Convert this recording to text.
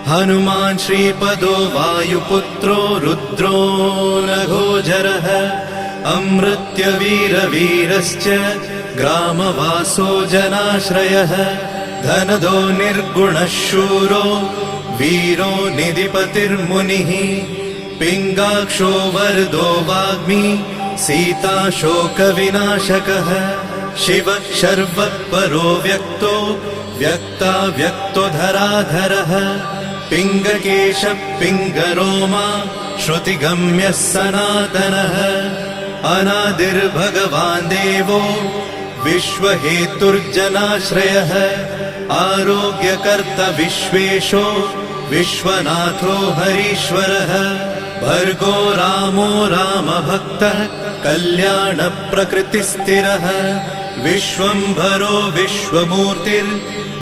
हनुमान् श्रीपदो वायुपुत्रो रुद्रो नघोजरः अमृत्यवीरवीरश्च ग्रामवासो जनाश्रयः धनदो निर्गुणः शूरो वीरो निधिपतिर्मुनिः पिङ्गाक्षो वरदो वाग्मी सीता शोकविनाशकः शिवः शर्वः परो व्यक्तो व्यक्तो धराधरः पिङ्गकेशः पिङ्गरोमा श्रुतिगम्यः सनातनः अनादिर्भगवान् देवो विश्वहेतुर्जनाश्रयः आरोग्यकर्ता विश्वेशो विश्वनाथो हरीश्वरः भर्गो रामो रामभक्तः कल्याणप्रकृतिस्थिरः विश्वम्भरो विश्वमूर्तिर्